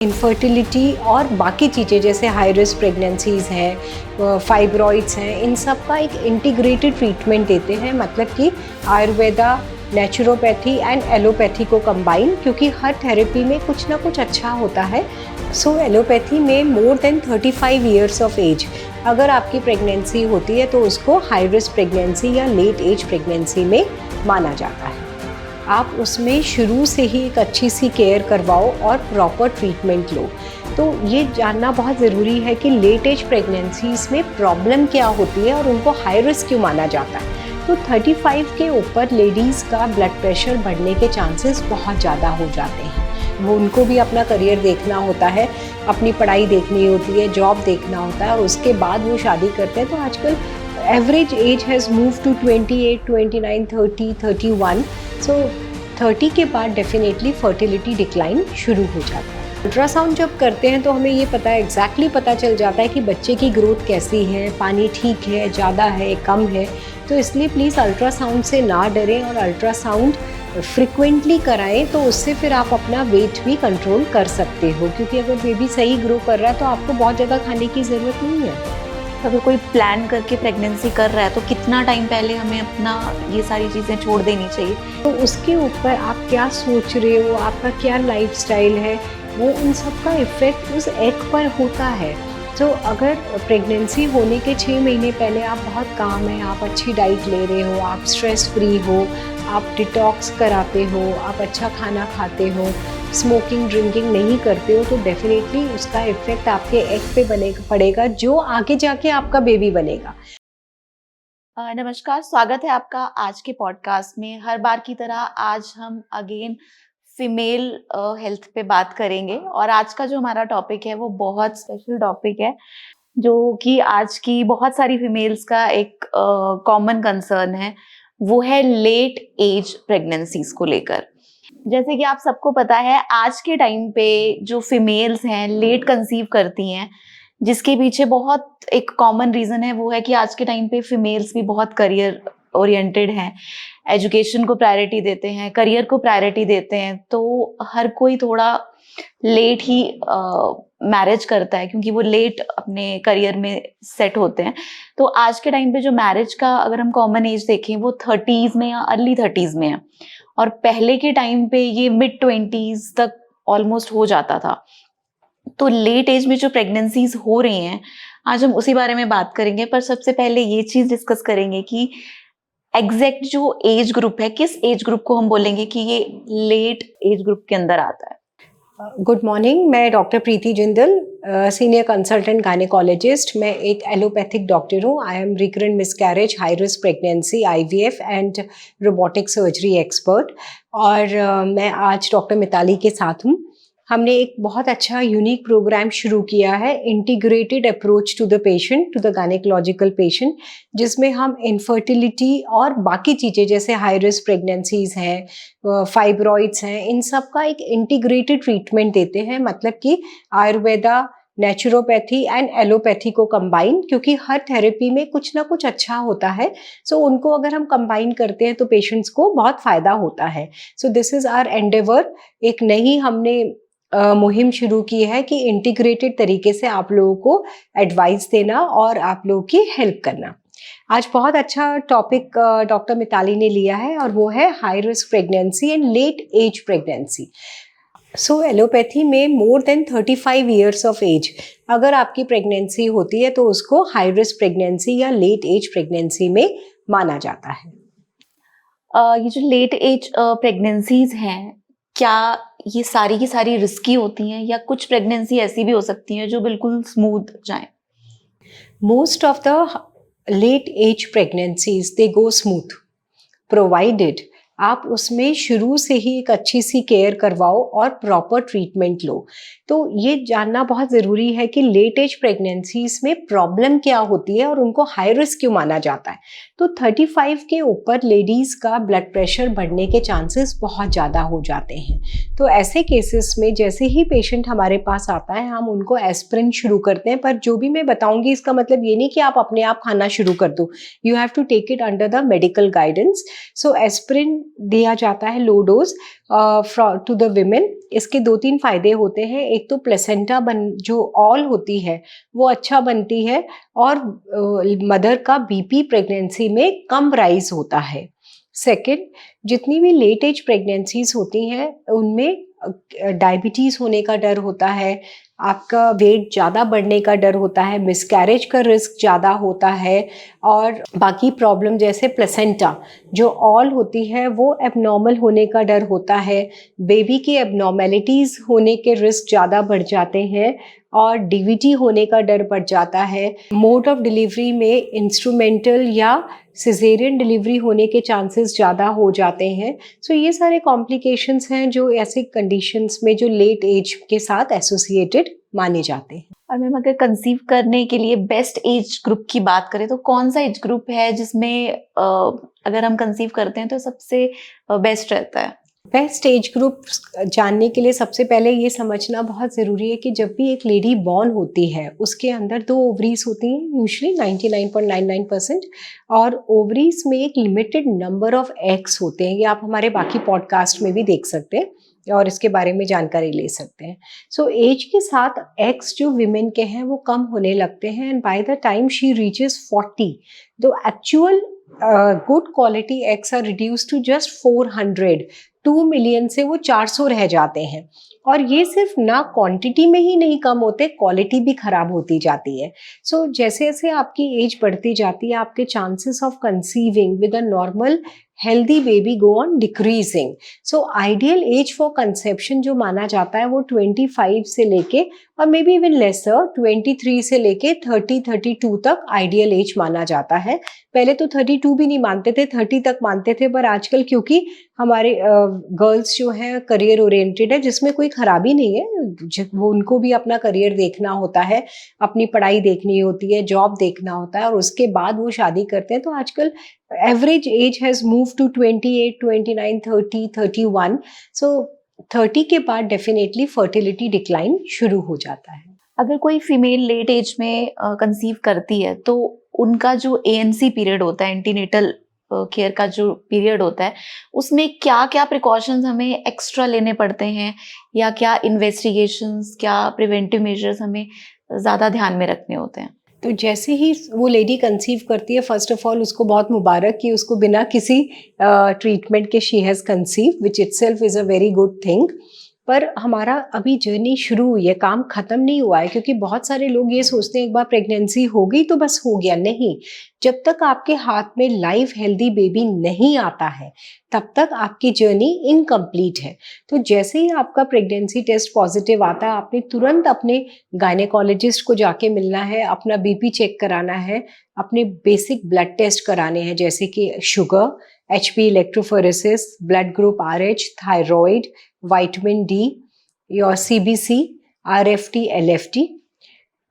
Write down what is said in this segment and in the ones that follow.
Infertility और बाकी चीज़ें जैसे हाई रिस्क प्रेगनेंसीज़ हैं, फाइब्रॉइड्स हैं, इन सब का एक इंटीग्रेटेड ट्रीटमेंट देते हैं। मतलब कि आयुर्वेदा, नेचुरोपैथी एंड एलोपैथी को कंबाइन, क्योंकि हर थेरेपी में कुछ ना कुछ अच्छा होता है। सो एलोपैथी में more than 35 years of age अगर आपकी प्रेगनेंसी होती है तो उसको हाई रिस्क प्रेगनेंसी या लेट एज प्रेगनेंसी में माना जाता है। आप उसमें शुरू से ही एक अच्छी सी केयर करवाओ और प्रॉपर ट्रीटमेंट लो। तो ये जानना बहुत ज़रूरी है कि लेट एज प्रेगनेंसीज़ में प्रॉब्लम क्या होती है और उनको हाई रिस्क क्यों माना जाता है। तो 35 के ऊपर लेडीज़ का ब्लड प्रेशर बढ़ने के चांसेस बहुत ज़्यादा हो जाते हैं। वो उनको भी अपना करियर देखना होता है, अपनी पढ़ाई देखनी होती है, जॉब देखना होता है और उसके बाद वो शादी करते हैं। तो आजकल average age has move to 28, 29, 30, 31। So 30 के बाद डेफिनेटली फर्टिलिटी डिक्लाइन शुरू हो जाता है। अल्ट्रासाउंड जब करते हैं तो हमें ये एग्जैक्टली पता चल जाता है कि बच्चे की ग्रोथ कैसी है, पानी ठीक है, ज़्यादा है, कम है। तो इसलिए प्लीज़ अल्ट्रासाउंड से ना डरें और अल्ट्रासाउंड फ्रिक्वेंटली कराएं, तो उससे फिर आप अपना वेट भी कंट्रोल कर सकते हो। क्योंकि अगर बेबी सही ग्रो कर रहा है तो आपको बहुत ज़्यादा खाने की ज़रूरत नहीं है। अगर कोई प्लान करके प्रेगनेंसी कर रहा है तो कितना टाइम पहले हमें अपना ये सारी चीज़ें छोड़ देनी चाहिए? तो उसके ऊपर आप क्या सोच रहे हो, आपका क्या लाइफस्टाइल है, वो उन सब का इफ़ेक्ट उस एग पर होता है। तो अगर प्रेगनेंसी होने के 6 महीने पहले आप बहुत काम हैं, आप अच्छी डाइट ले रहे हो, आप स्ट्रेस फ्री हो, आप डिटॉक्स कराते हो, आप अच्छा खाना खाते हो, स्मोकिंग ड्रिंकिंग नहीं करते हो, तो डेफिनेटली उसका इफ़ेक्ट आपके एग पे पड़ेगा, जो आगे जाके आपका बेबी बनेगा। नमस्कार, स्वागत है आपका आज के पॉडकास्ट में। हर बार की तरह आज हम अगेन फीमेल हेल्थ पे बात करेंगे और आज का जो हमारा टॉपिक है वो बहुत स्पेशल टॉपिक है, जो कि आज की बहुत सारी फीमेल्स का एक कॉमन कंसर्न है। वो है लेट एज प्रेगनेंसीज को लेकर। जैसे कि आप सबको पता है, आज के टाइम पे जो फीमेल्स हैं लेट कंसीव करती हैं, जिसके पीछे बहुत एक कॉमन रीजन है। वो है कि आज के टाइम पे फीमेल्स भी बहुत करियर ओरिएंटेड हैं, एजुकेशन को प्रायोरिटी देते हैं, करियर को प्रायोरिटी देते हैं। तो हर कोई थोड़ा लेट ही मैरिज करता है, क्योंकि वो लेट अपने करियर में सेट होते हैं। तो आज के टाइम पे जो मैरिज का अगर हम कॉमन एज देखें, वो 30s में या अर्ली 30s में है, और पहले के टाइम पे ये मिड 20s तक ऑलमोस्ट हो जाता था। तो लेट एज में जो प्रेगनेंसीज हो रही हैं, आज हम उसी बारे में बात करेंगे। पर सबसे पहले ये चीज डिस्कस करेंगे कि एग्जैक्ट जो एज ग्रुप है, किस एज ग्रुप को हम बोलेंगे कि ये लेट एज ग्रुप के अंदर आता है। गुड मॉर्निंग, मैं डॉक्टर प्रीति जिंदल, सीनियर कंसल्टेंट गायनेकोलॉजिस्ट। मैं एक एलोपैथिक डॉक्टर हूँ। I am recurrent miscarriage, high risk pregnancy, IVF and robotic surgery expert. और मैं आज डॉक्टर मिताली के साथ हूँ। हमने एक बहुत अच्छा यूनिक प्रोग्राम शुरू किया है, integrated approach to the patient, to the gynaecological patient, जिसमें हम इनफर्टिलिटी और बाकी चीज़ें जैसे हाई रिस्क प्रेगनेंसीज़ हैं, फाइब्रॉइड्स हैं, इन सब का एक इंटीग्रेटेड ट्रीटमेंट देते हैं। मतलब कि आयुर्वेदा, नेचुरोपैथी एंड एलोपैथी को कंबाइन, क्योंकि हर थेरेपी में कुछ ना कुछ अच्छा होता है। सो उनको अगर हम कंबाइन करते हैं तो पेशेंट्स को बहुत फ़ायदा होता है। So this is our endeavour. एक नई हमने मुहिम शुरू की है कि इंटीग्रेटेड तरीके से आप लोगों को एडवाइस देना और आप लोगों की हेल्प करना। आज बहुत अच्छा टॉपिक डॉक्टर मिताली ने लिया है और वो है high risk pregnancy and late age pregnancy. So allopathy में more than 35 years of age अगर आपकी प्रेगनेंसी होती है तो उसको हाई रिस्क प्रेगनेंसी या लेट एज प्रेगनेंसी में माना जाता है। ये जो लेट एज प्रेगनेंसीज हैं, क्या ये सारी की सारी रिस्की होती हैं, या कुछ प्रेगनेंसी ऐसी भी हो सकती हैं जो बिल्कुल स्मूथ जाएं? Most of the late age pregnancies they go smooth, provided आप उसमें शुरू से ही एक अच्छी सी केयर करवाओ और प्रॉपर ट्रीटमेंट लो। तो ये जानना बहुत ज़रूरी है कि लेट एज प्रेगनेंसीज में प्रॉब्लम क्या होती है और उनको हाई रिस्क क्यों माना जाता है। तो 35 के ऊपर लेडीज़ का ब्लड प्रेशर बढ़ने के चांसेस बहुत ज़्यादा हो जाते हैं। तो ऐसे केसेस में जैसे ही पेशेंट हमारे पास आता है, हम उनको एस्प्रिन शुरू करते हैं। पर जो भी मैं बताऊंगी इसका मतलब ये नहीं कि आप अपने आप खाना शुरू कर दो। You have to take it under the medical guidance. So aspirin दिया जाता है low dose to the women. इसके 2-3 फायदे होते हैं। एक तो प्लेसेंटा जो ऑल होती है वो अच्छा बनती है, और मदर का बीपी प्रेगनेंसी में कम राइज होता है। सेकंड, जितनी भी लेट एज प्रेगनेंसीज होती हैं उनमें डायबिटीज होने का डर होता है, आपका वेट ज़्यादा बढ़ने का डर होता है, मिसकैरेज का रिस्क ज़्यादा होता है, और बाकी प्रॉब्लम जैसे प्लेसेंटा जो ऑल होती है वो एबनॉर्मल होने का डर होता है, बेबी की एबनॉर्मेलिटीज़ होने के रिस्क ज़्यादा बढ़ जाते हैं, और डीवीटी होने का डर बढ़ जाता है। मोड ऑफ डिलीवरी में इंस्ट्रूमेंटल या सिजेरियन डिलीवरी होने के चांसेस ज़्यादा हो जाते हैं। सो ये सारे कॉम्प्लिकेशंस हैं जो ऐसे कंडीशंस में जो लेट एज के साथ एसोसिएटेड माने जाते हैं। और मैम अगर कंसीव करने के लिए बेस्ट एज ग्रुप की बात करें तो कौन सा एज ग्रुप है जिसमें अगर हम कंसीव करते हैं तो सबसे बेस्ट रहता है? बेस्ट एज ग्रुप जानने के लिए सबसे पहले ये समझना बहुत ज़रूरी है कि जब भी एक लेडी बॉर्न होती है उसके अंदर 2 ओवरीज होती हैं, यूजुअली 99.99%, और ओवरीज में एक लिमिटेड नंबर ऑफ एग्स होते हैं। ये आप हमारे बाकी पॉडकास्ट में भी देख सकते हैं और इसके बारे में जानकारी ले सकते हैं। सो एज के साथ एग्स जो विमेन के हैं वो कम होने लगते हैं, and by the time she reaches 40 the actual good quality eggs are reduce to just 400। 2 million से वो 400 रह जाते हैं, और ये सिर्फ ना क्वांटिटी में ही नहीं कम होते, क्वालिटी भी खराब होती जाती है। सो जैसे जैसे आपकी एज बढ़ती जाती है आपके chances of conceiving with a normal healthy baby go on decreasing. So ideal age for conception जो माना जाता है वो 25 से लेके, और मे बी इवन लेसर 23 से लेके 30-32 तक आइडियल एज माना जाता है। पहले तो 32 भी नहीं मानते थे, 30 तक मानते थे, पर आजकल क्योंकि हमारे गर्ल्स जो हैं करियर ओरिएंटेड है, जिसमें कोई खराबी नहीं है, वो उनको भी अपना करियर देखना होता है, अपनी पढ़ाई देखनी होती है, जॉब देखना होता है, और उसके बाद वो शादी करते हैं। तो आजकल average age has move to 28, 29, 30, 31। So 30 के बाद डेफिनेटली फर्टिलिटी डिक्लाइन शुरू हो जाता है। अगर कोई फीमेल लेट एज में कंसीव करती है तो उनका जो एएनसी पीरियड होता है, एंटीनेटल केयर का जो पीरियड होता है, उसमें क्या क्या प्रिकॉशंस हमें एक्स्ट्रा लेने पड़ते हैं, या क्या इन्वेस्टिगेशंस, क्या प्रिवेंटिव मेजर्स हमें ज़्यादा ध्यान में रखने होते हैं? तो जैसे ही वो लेडी कंसीव करती है, फर्स्ट ऑफ ऑल उसको बहुत मुबारक कि उसको बिना किसी ट्रीटमेंट के she has conceive, which itself is a very good thing. पर हमारा अभी जर्नी शुरू हुई है, काम ख़त्म नहीं हुआ है, क्योंकि बहुत सारे लोग ये सोचते हैं एक बार प्रेगनेंसी हो गई तो बस हो गया। नहीं, जब तक आपके हाथ में लाइव हेल्दी बेबी नहीं आता है तब तक आपकी जर्नी इनकम्प्लीट है। तो जैसे ही आपका प्रेगनेंसी टेस्ट पॉजिटिव आता है आपने तुरंत अपने गायनेकोलॉजिस्ट को जाके मिलना है, अपना बीपी चेक कराना है, अपने बेसिक ब्लड टेस्ट कराने हैं जैसे कि sugar, HP electrophoresis, blood group RH, thyroid, vitamin D, your CBC, RFT, LFT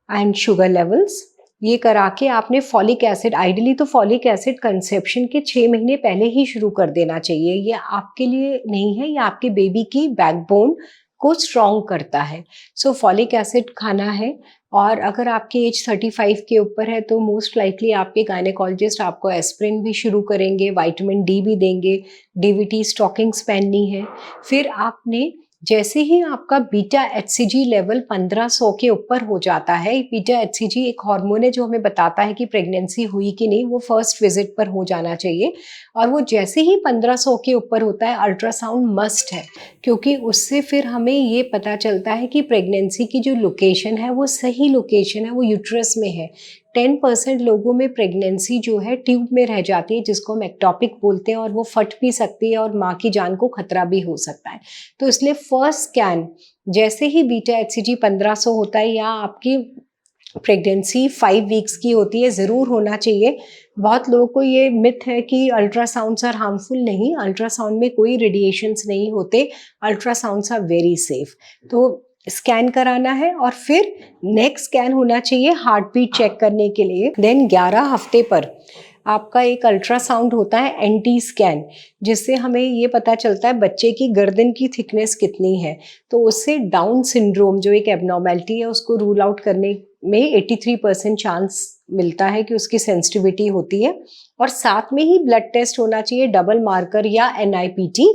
and sugar levels. ये करा के आपने फॉलिक एसिड, आइडियली तो फॉलिक एसिड कंसेप्शन के 6 महीने पहले ही शुरू कर देना चाहिए। ये आपके लिए नहीं है, ये आपके बेबी की बैकबोन को स्ट्रॉन्ग करता है। सो फॉलिक एसिड खाना है, और अगर आपकी एज 35 के ऊपर है तो मोस्ट लाइकली आपके गायनेकोलॉजिस्ट आपको एस्प्रिन भी शुरू करेंगे, विटामिन D भी देंगे, DVT स्टॉकिंग्स पहननी है। फिर आपने जैसे ही आपका बीटा HCG लेवल 1500 के ऊपर हो जाता है, बीटा HCG एक हार्मोन है जो हमें बताता है कि प्रेगनेंसी हुई कि नहीं, वो फर्स्ट विजिट पर हो जाना चाहिए, और वो जैसे ही 1500 के ऊपर होता है अल्ट्रासाउंड मस्ट है, क्योंकि उससे फिर हमें ये पता चलता है कि प्रेगनेंसी की जो लोकेशन है वो सही लोकेशन है, वो यूट्रस में है। 10% लोगों में प्रेगनेंसी जो है ट्यूब में रह जाती है, जिसको हम एक्टोपिक बोलते हैं, और वो फट भी सकती है और माँ की जान को खतरा भी हो सकता है। तो इसलिए फर्स्ट स्कैन जैसे ही बीटा HCG 1500 होता है या आपकी प्रेगनेंसी 5 वीक्स की होती है, ज़रूर होना चाहिए। बहुत लोगों को ये मिथ है कि अल्ट्रासाउंड्स आर हार्मफुल। नहीं, अल्ट्रासाउंड में कोई रेडिएशंस नहीं होते, अल्ट्रासाउंड्स आर वेरी सेफ। तो स्कैन कराना है, और फिर नेक्स्ट स्कैन होना चाहिए हार्ट बीट चेक करने के लिए। देन 11 हफ्ते पर आपका एक अल्ट्रासाउंड होता है एंटी स्कैन, जिससे हमें ये पता चलता है बच्चे की गर्दन की थिकनेस कितनी है। तो उससे डाउन सिंड्रोम जो एक एबनॉर्मेलिटी है उसको रूल आउट करने में 83% चांस मिलता है कि उसकी सेंसिटिविटी होती है। और साथ में ही ब्लड टेस्ट होना चाहिए, डबल मार्कर या NIPT,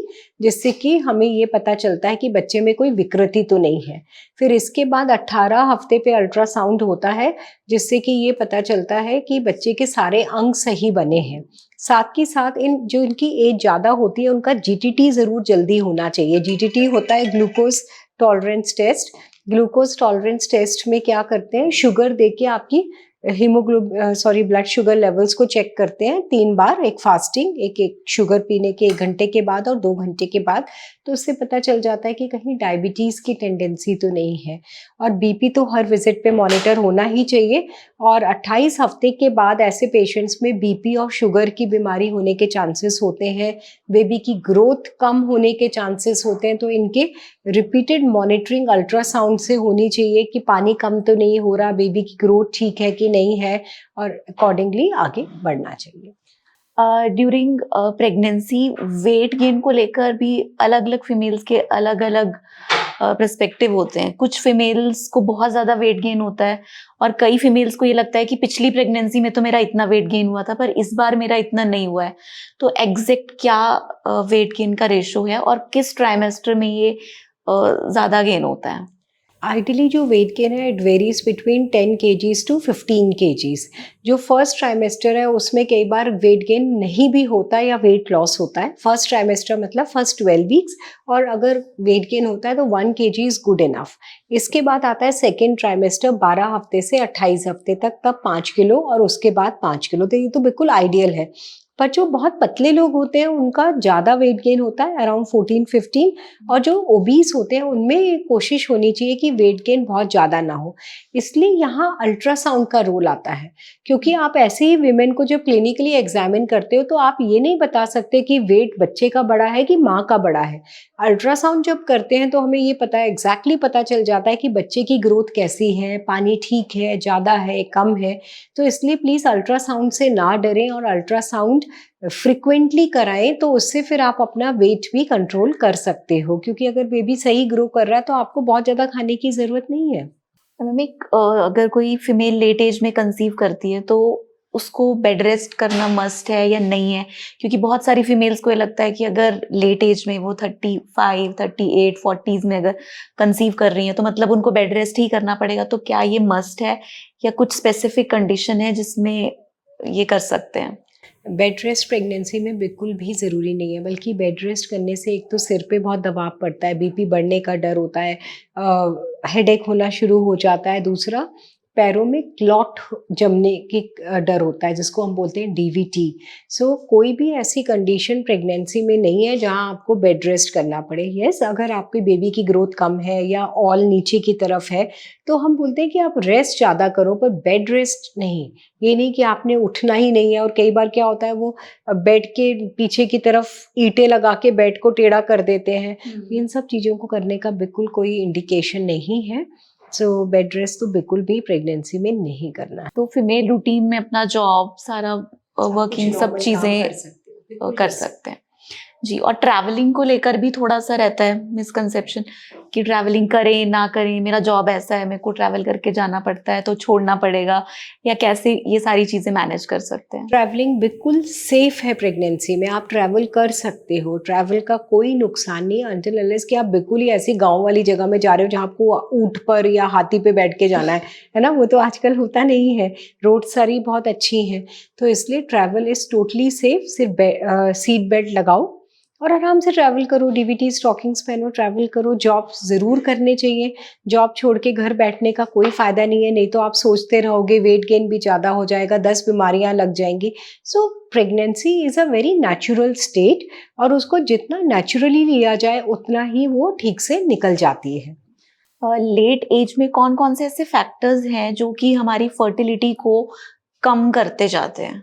जिससे कि हमें ये पता चलता है कि बच्चे में कोई विकृति तो नहीं है। फिर इसके बाद 18 हफ्ते पे अल्ट्रासाउंड होता है, जिससे कि ये पता चलता है कि बच्चे के सारे अंग सही बने हैं। साथ ही साथ जो इनकी एज ज़्यादा होती है उनका GTT ज़रूर जल्दी होना चाहिए। GTT होता है glucose tolerance test. Glucose tolerance test में क्या करते हैं, शुगर देके आपकी ब्लड शुगर लेवल्स को चेक करते हैं 3 बार, एक फास्टिंग, एक शुगर पीने के 1 घंटे के बाद और 2 घंटे के बाद। तो उससे पता चल जाता है कि कहीं डायबिटीज़ की टेंडेंसी तो नहीं है। और BP तो हर विजिट पे मॉनिटर होना ही चाहिए। और 28 हफ्ते के बाद ऐसे पेशेंट्स में BP और शुगर की बीमारी होने के चांसेस होते हैं, बेबी की ग्रोथ कम होने के चांसेस होते हैं। तो इनके रिपीटेड मॉनिटरिंग अल्ट्रासाउंड से होनी चाहिए कि पानी कम तो नहीं हो रहा, बेबी की ग्रोथ ठीक है कि नहीं है, और अकॉर्डिंगली आगे बढ़ना चाहिए। ड्यूरिंग प्रेगनेंसी वेट गेन को लेकर भी अलग अलग फीमेल्स के अलग अलग पर्सपेक्टिव होते हैं। कुछ फीमेल्स को बहुत ज़्यादा वेट गेन होता है और कई फीमेल्स को ये लगता है कि पिछली प्रेगनेंसी में तो मेरा इतना वेट गेन हुआ था पर इस बार मेरा इतना नहीं हुआ है। तो एग्जैक्ट क्या वेट गेन का रेशो है और किस ट्राइमेस्टर में ये ज़्यादा गेन होता है? आइडियली जो वेट गेन है it varies between 10 kgs to 15 kgs। जो फर्स्ट ट्राइमेस्टर है उसमें कई बार वेट गेन नहीं भी होता है या वेट लॉस होता है। फर्स्ट ट्राइमेस्टर मतलब फर्स्ट 12 वीक्स, और अगर वेट गेन होता है तो 1 kg इज गुड इनफ। इसके बाद आता है सेकेंड ट्राइमेस्टर 12 हफ्ते से 28 हफ्ते तक, तब 5 किलो और उसके बाद 5 किलो। तो ये तो बिल्कुल आइडियल है। पर जो बहुत पतले लोग होते हैं उनका ज़्यादा वेट गेन होता है, अराउंड 14-15, और जो ओबीस होते हैं उनमें कोशिश होनी चाहिए कि वेट गेन बहुत ज़्यादा ना हो। इसलिए यहाँ अल्ट्रासाउंड का रोल आता है, क्योंकि आप ऐसे ही विमेन को जब क्लिनिकली एग्जामिन करते हो तो आप ये नहीं बता सकते कि वेट बच्चे का बड़ा है कि माँ का बड़ा है। अल्ट्रासाउंड जब करते हैं तो हमें ये पता है, एग्जैक्टली पता चल जाता है कि बच्चे की ग्रोथ कैसी है, पानी ठीक है, ज़्यादा है, कम है। तो इसलिए प्लीज़ अल्ट्रासाउंड से ना डरें और अल्ट्रासाउंड फ्रिक्वेंटली कराएं, तो उससे फिर आप अपना वेट भी कंट्रोल कर सकते हो। क्योंकि अगर बेबी सही ग्रो कर रहा है तो आपको बहुत ज़्यादा खाने की ज़रूरत नहीं है। मैम अगर कोई फीमेल लेट एज में कंसीव करती है तो उसको बेड रेस्ट करना मस्ट है या नहीं है? क्योंकि बहुत सारी फीमेल्स को ये लगता है कि अगर लेट एज में वो 35, 38, 40s में अगर कंसीव कर रही हैं तो मतलब उनको बेड रेस्ट ही करना पड़ेगा। तो क्या ये मस्ट है या कुछ स्पेसिफिक कंडीशन है जिसमें ये कर सकते हैं? बेड रेस्ट प्रेगनेंसी में बिल्कुल भी ज़रूरी नहीं है, बल्कि बेड रेस्ट करने से एक तो सिर पे बहुत दबाव पड़ता है, BP बढ़ने का डर होता है, हेडेक होना शुरू हो जाता है। दूसरा, पैरों में क्लॉट जमने की डर होता है, जिसको हम बोलते हैं DVT। सो कोई भी ऐसी कंडीशन प्रेगनेंसी में नहीं है जहां आपको बेड रेस्ट करना पड़े। यस, अगर आपके बेबी की ग्रोथ कम है या ऑल नीचे की तरफ है तो हम बोलते हैं कि आप रेस्ट ज़्यादा करो, पर बेड रेस्ट नहीं। ये नहीं कि आपने उठना ही नहीं है। और कई बार क्या होता है, वो बेड के पीछे की तरफ ईंटें लगा के बेड को टेढ़ा कर देते हैं। इन सब चीज़ों को करने का बिल्कुल कोई इंडिकेशन नहीं है। सो बेड रेस्ट तो बिल्कुल भी प्रेगनेंसी में नहीं करना है। तो फीमेल रूटीन में अपना जॉब सारा वर्किंग सब चीजें कर सकते हैं जी। और ट्रैवलिंग को लेकर भी थोड़ा सा रहता है मिसकंसेप्शन कि ट्रैवलिंग करें ना करें, मेरा जॉब ऐसा है, मेरे को ट्रैवल करके जाना पड़ता है तो छोड़ना पड़ेगा, या कैसे ये सारी चीजें मैनेज कर सकते हैं? ट्रैवलिंग बिल्कुल सेफ है प्रेगनेंसी में, आप ट्रैवल कर सकते हो। ट्रैवल का कोई नुकसान नहीं, अनटिल अनलेस कि आप बिल्कुल ही ऐसी गांव वाली जगह में जा रहे हो जहाँ आपको ऊंट पर या हाथी पे बैठ के जाना है ना। वो तो आजकल होता नहीं है, रोड सारी बहुत अच्छी हैं। तो इसलिए ट्रैवल इज़ टोटली सेफ। सिर्फ सीट बेल्ट लगाओ और आराम से ट्रैवल करो, DVT स्टॉकिंग्स पहनो, ट्रैवल करो। जॉब ज़रूर करने चाहिए, जॉब छोड़ के घर बैठने का कोई फ़ायदा नहीं है। नहीं तो आप सोचते रहोगे, वेट गेन भी ज़्यादा हो जाएगा, 10 बीमारियां लग जाएंगी। So pregnancy is a very natural state, और उसको जितना नेचुरली लिया जाए उतना ही वो ठीक से निकल जाती है। लेट एज में कौन कौन से ऐसे फैक्टर्स हैं जो कि हमारी फर्टिलिटी को कम करते जाते हैं?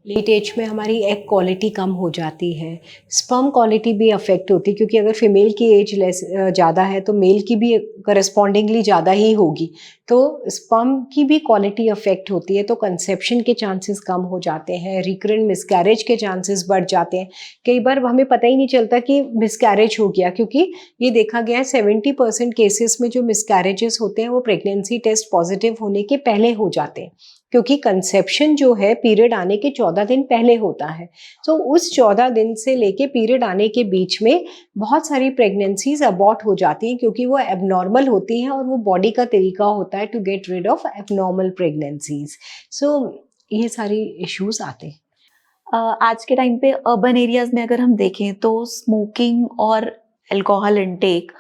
लेट एज में हमारी एग क्वालिटी कम हो जाती है, स्पर्म क्वालिटी भी अफेक्ट होती है, क्योंकि अगर फीमेल की एज लेस ज़्यादा है तो मेल की भी करस्पॉन्डिंगली ज़्यादा ही होगी, तो स्पर्म की भी क्वालिटी अफेक्ट होती है, तो कंसेप्शन के चांसेस कम हो जाते हैं, रिकरेंट मिसकैरेज के चांसेस बढ़ जाते हैं। कई बार हमें पता ही नहीं चलता कि मिसकैरेज हो गया, क्योंकि ये देखा गया है 70% केसेस में जो मिसकैरेजेस होते हैं वो प्रेगनेंसी टेस्ट पॉजिटिव होने के पहले हो जाते हैं, क्योंकि कंसेप्शन जो है पीरियड आने के 14 दिन पहले होता है। तो उस 14 दिन से लेके पीरियड आने के बीच में बहुत सारी प्रेगनेंसीज अबॉर्ट हो जाती हैं, क्योंकि वो एबनॉर्मल होती हैं और वो बॉडी का तरीका होता है to get rid of abnormal pregnancies. So ये सारी इश्यूज आते हैं। आज के टाइम पे अर्बन एरियाज में अगर हम देखें तो स्मोकिंग और अल्कोहल इनटेक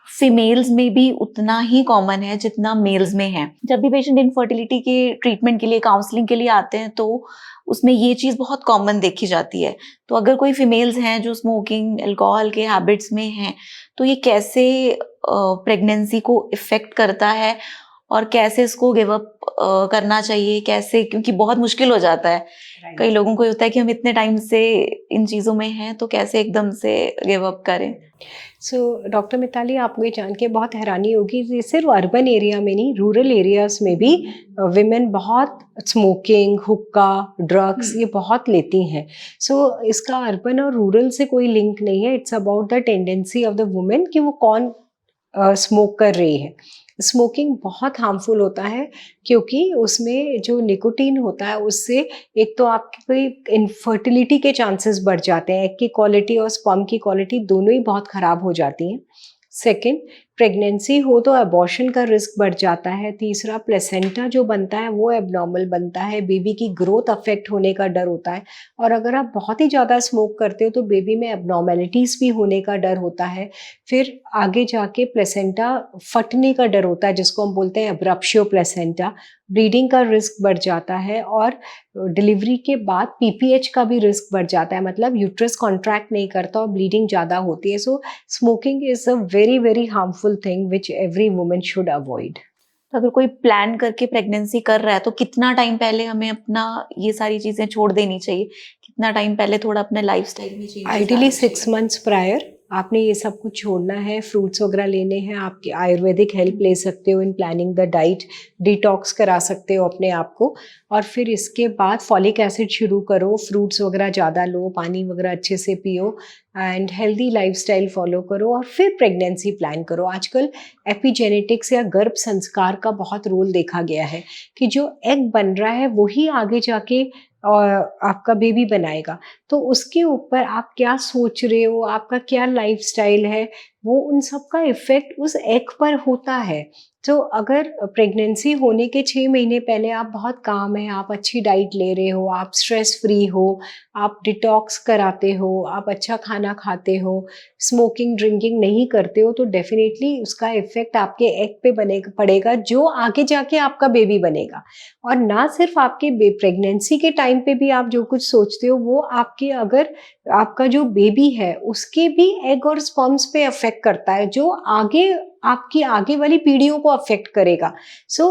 फीमेल्स में भी उतना ही कॉमन है जितना मेल्स में है। जब भी पेशेंट इनफर्टिलिटी के ट्रीटमेंट के लिए, काउंसलिंग के लिए आते हैं तो उसमें ये चीज़ बहुत कॉमन देखी जाती है। तो अगर कोई फीमेल्स हैं जो स्मोकिंग अल्कोहल के हैबिट्स में हैं, तो ये कैसे प्रेगनेंसी को इफ़ेक्ट करता है और कैसे इसको गिव अप करना चाहिए, कैसे, क्योंकि बहुत मुश्किल हो जाता है। कई लोगों को होता है कि हम इतने टाइम से इन चीज़ों में हैं, तो कैसे एकदम से गिव अप करें। सो डॉक्टर मिताली, आपको ये जान के बहुत हैरानी होगी, ये सिर्फ अर्बन एरिया में नहीं, रूरल एरियाज में भी विमेन बहुत स्मोकिंग, हुक्का, ड्रग्स ये बहुत लेती हैं। सो इसका अर्बन और रूरल से कोई लिंक नहीं है, it's about the tendency of the women कि वो कौन स्मोक कर रही है। स्मोकिंग बहुत हार्मफुल होता है, क्योंकि उसमें जो निकोटीन होता है उससे एक तो आपकी इनफर्टिलिटी के चांसेस बढ़ जाते हैं, एग की क्वालिटी और स्पर्म की क्वालिटी दोनों ही बहुत ख़राब हो जाती हैं। सेकंड, प्रेगनेंसी हो तो अबॉर्शन का रिस्क बढ़ जाता है। तीसरा, प्लेसेंटा जो बनता है वो एबनॉर्मल बनता है, बेबी की ग्रोथ अफेक्ट होने का डर होता है। और अगर आप बहुत ही ज़्यादा स्मोक करते हो तो बेबी में एबनॉर्मेलिटीज़ भी होने का डर होता है। फिर आगे जाके प्लेसेंटा फटने का डर होता है, जिसको हम बोलते हैं एब्रप्शियो प्लेसेंटा। ब्लीडिंग का रिस्क बढ़ जाता है, और डिलीवरी के बाद पीपीएच का भी रिस्क बढ़ जाता है, मतलब यूट्रस कॉन्ट्रैक्ट नहीं करता और ब्लीडिंग ज़्यादा होती है। So smoking is a very very harmful thing which every woman should avoid. तो अगर कोई प्लान करके प्रेगनेंसी कर रहा है तो कितना टाइम पहले हमें अपना ये सारी चीजें छोड़ देनी चाहिए? कितना टाइम पहले थोड़ा अपने लाइफस्टाइल में चेंज? आइडियली 6 मंथ्स प्रायर आपने ये सब कुछ छोड़ना है, फ्रूट्स वगैरह लेने हैं, आपकी आयुर्वेदिक हेल्प ले सकते हो in planning the diet, detox करा सकते हो अपने आप को। और फिर इसके बाद फॉलिक एसिड शुरू करो, फ्रूट्स वगैरह ज़्यादा लो, पानी वगैरह अच्छे से पियो एंड हेल्दी लाइफस्टाइल फॉलो करो, और फिर प्रेगनेंसी प्लान करो। आजकल एपिजेनेटिक्स या गर्भ संस्कार का बहुत रोल देखा गया है कि जो एग बन रहा है वही आगे जाके और आपका बेबी बनाएगा। तो उसके ऊपर आप क्या सोच रहे हो, आपका क्या लाइफस्टाइल है, वो उन सब का इफ़ेक्ट उस एग पर होता है। तो अगर प्रेगनेंसी होने के 6 महीने पहले आप बहुत काम है, आप अच्छी डाइट ले रहे हो, आप स्ट्रेस फ्री हो, आप डिटॉक्स कराते हो, आप अच्छा खाना खाते हो, स्मोकिंग ड्रिंकिंग नहीं करते हो, तो डेफिनेटली उसका इफ़ेक्ट आपके एग पे पड़ेगा, जो आगे जाके आपका बेबी बनेगा। और ना सिर्फ आपके प्रेगनेंसी के टाइम पे भी आप जो कुछ सोचते हो वो आपके, अगर आपका जो बेबी है उसके भी एग और स्पर्म्स पे अफेक्ट करता है, जो आगे आपकी आगे वाली पीढ़ियों को अफेक्ट करेगा। सो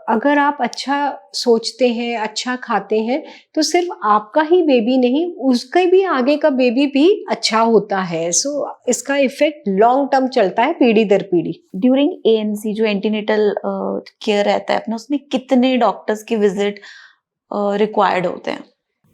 अगर आप अच्छा सोचते हैं, अच्छा खाते हैं, तो सिर्फ आपका ही बेबी नहीं, उसके भी आगे का बेबी भी अच्छा होता है। सो इसका इफेक्ट लॉन्ग टर्म चलता है, पीढ़ी दर पीढ़ी। ड्यूरिंग एएनसी जो एंटीनेटल केयर रहता है अपना, उसमें कितने डॉक्टर्स के विजिट रिक्वायर्ड होते हैं?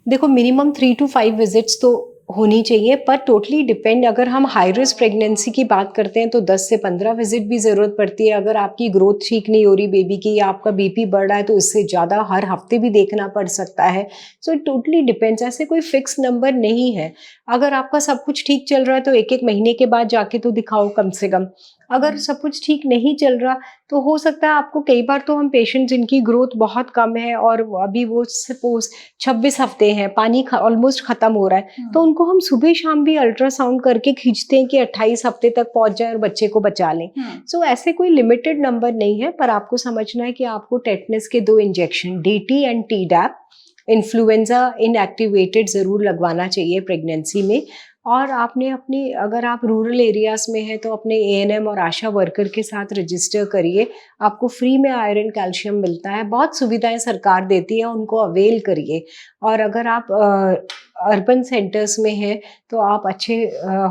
देखो, मिनिमम 3 to 5 विजिट्स तो होनी चाहिए, पर टोटली डिपेंड। अगर हम हाई रिस्क प्रेगनेंसी की बात करते हैं तो 10 से 15 विजिट भी ज़रूरत पड़ती है। अगर आपकी ग्रोथ ठीक नहीं हो रही बेबी की, या आपका बीपी बढ़ रहा है, तो इससे ज़्यादा हर हफ्ते भी देखना पड़ सकता है। सो इट टोटली डिपेंड्स, ऐसे कोई फिक्स नंबर नहीं है। अगर आपका सब कुछ ठीक चल रहा है तो 1-1 महीने के बाद जाके तो दिखाओ कम से कम। अगर सब कुछ ठीक नहीं चल रहा तो हो सकता है आपको, कई बार तो हम पेशेंट जिनकी ग्रोथ बहुत कम है और अभी वो सपोज 26 हफ्ते हैं, पानी ऑलमोस्ट खत्म हो रहा है, तो उनको हम सुबह शाम भी अल्ट्रासाउंड करके खींचते हैं कि 28 हफ्ते तक पहुंच जाए और बच्चे को बचा लें। सो ऐसे कोई लिमिटेड नंबर नहीं है, पर आपको समझना है कि आपको टेटनस के 2 injection, DT and TDAP, influenza inactivated ज़रूर लगवाना चाहिए प्रेगनेंसी में। और आपने अपनी, अगर आप रूरल एरियाज़ में हैं तो अपने एएनएम और आशा वर्कर के साथ रजिस्टर करिए, आपको फ्री में आयरन कैल्शियम मिलता है, बहुत सुविधाएं सरकार देती है, उनको अवेल करिए। और अगर आप अर्बन सेंटर्स में हैं तो आप अच्छे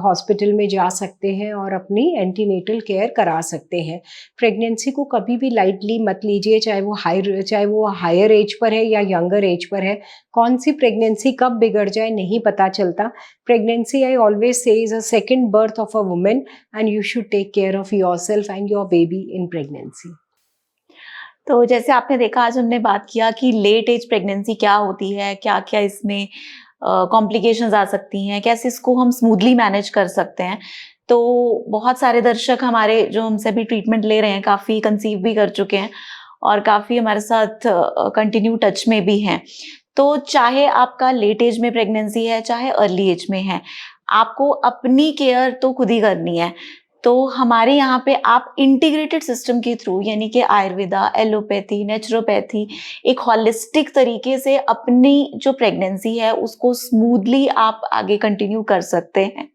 हॉस्पिटल में जा सकते हैं और अपनी एंटीनेटल केयर करा सकते हैं। प्रेगनेंसी को कभी भी लाइटली मत लीजिए, चाहे वो हायर एज पर है या यंगर एज पर है। कौन सी प्रेगनेंसी कब बिगड़ जाए नहीं पता चलता। Pregnancy, I always say, is a second birth of a woman and you should take care of yourself and your baby in pregnancy. तो जैसे आपने देखा, आज हमने बात किया कि लेट एज प्रेगनेंसी क्या होती है, क्या-क्या इसमें कॉम्प्लिकेशंस आ सकती हैं, कैसे इसको हम स्मूथली मैनेज कर सकते हैं। तो बहुत सारे दर्शक हमारे जो हमसे अभी ट्रीटमेंट ले रहे हैं, काफ़ी कंसीव भी कर चुके हैं और काफ़ी हमारे साथ कंटिन्यू टच में भी हैं। तो चाहे आपका लेट एज में प्रेगनेंसी है, चाहे अर्ली एज में है, आपको अपनी केयर तो खुद ही करनी है। तो हमारे यहाँ पे आप इंटीग्रेटेड सिस्टम के थ्रू, यानी कि आयुर्वेदा, एलोपैथी, नेचुरोपैथी, एक हॉलिस्टिक तरीके से अपनी जो प्रेगनेंसी है उसको स्मूथली आप आगे कंटिन्यू कर सकते हैं।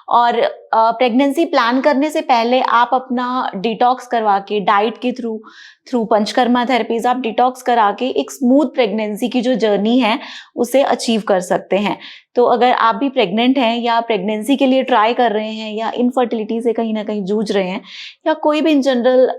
और प्रेगनेंसी प्लान करने से पहले आप अपना डिटॉक्स करवा के, डाइट के थ्रू पंचकर्मा थेरेपीज, आप डिटॉक्स करा के एक स्मूथ प्रेगनेंसी की जो जर्नी है उसे अचीव कर सकते हैं। तो अगर आप भी प्रेग्नेंट हैं या प्रेगनेंसी के लिए ट्राई कर रहे हैं या इनफर्टिलिटी से कहीं ना कहीं जूझ रहे हैं, या कोई भी इन जनरल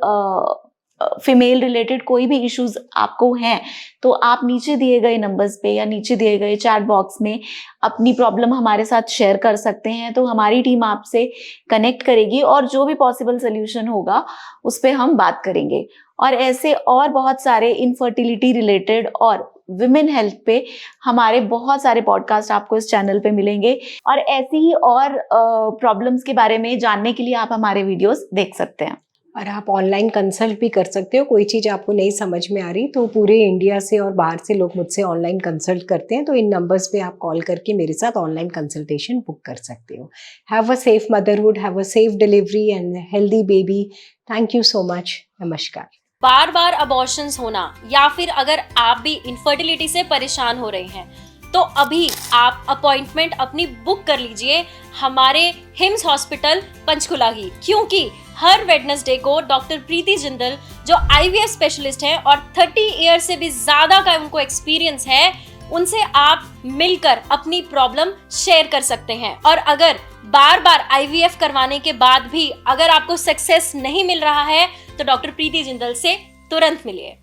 फीमेल रिलेटेड कोई भी इश्यूज आपको हैं, तो आप नीचे दिए गए नंबर्स पे या नीचे दिए गए चैट बॉक्स में अपनी प्रॉब्लम हमारे साथ शेयर कर सकते हैं। तो हमारी टीम आपसे कनेक्ट करेगी और जो भी पॉसिबल सोल्यूशन होगा उस पर हम बात करेंगे। और ऐसे और बहुत सारे इनफर्टिलिटी रिलेटेड और विमेन हेल्थ पे हमारे बहुत सारे पॉडकास्ट आपको इस चैनल पे मिलेंगे। और ऐसी ही और प्रॉब्लम्स के बारे में जानने के लिए आप हमारे वीडियोस देख सकते हैं। और आप ऑनलाइन कंसल्ट भी कर सकते हो। कोई चीज़ आपको नहीं समझ में आ रही तो पूरे इंडिया से और बाहर से लोग मुझसे ऑनलाइन कंसल्ट करते हैं, तो इन नंबर्स पे आप कॉल करके मेरे साथ ऑनलाइन कंसल्टेशन बुक कर सकते हो। Have a safe motherhood, have a safe delivery and healthy baby. Thank you so much. नमस्कार। बार बार अबॉर्शंस होना या फिर अगर आप भी इनफर्टिलिटी से परेशान हो रहे हैं तो अभी आप अपॉइंटमेंट अपनी बुक कर लीजिए हमारे हिम्स हॉस्पिटल पंचकुला की, क्योंकि हर वेडनेसडे को डॉक्टर प्रीति जिंदल जो आईवीएफ स्पेशलिस्ट हैं और 30 ईयर से भी ज्यादा का उनको एक्सपीरियंस है, उनसे आप मिलकर अपनी प्रॉब्लम शेयर कर सकते हैं। और अगर बार बार आईवीएफ करवाने के बाद भी अगर आपको सक्सेस नहीं मिल रहा है तो डॉक्टर प्रीति जिंदल से तुरंत मिलिए।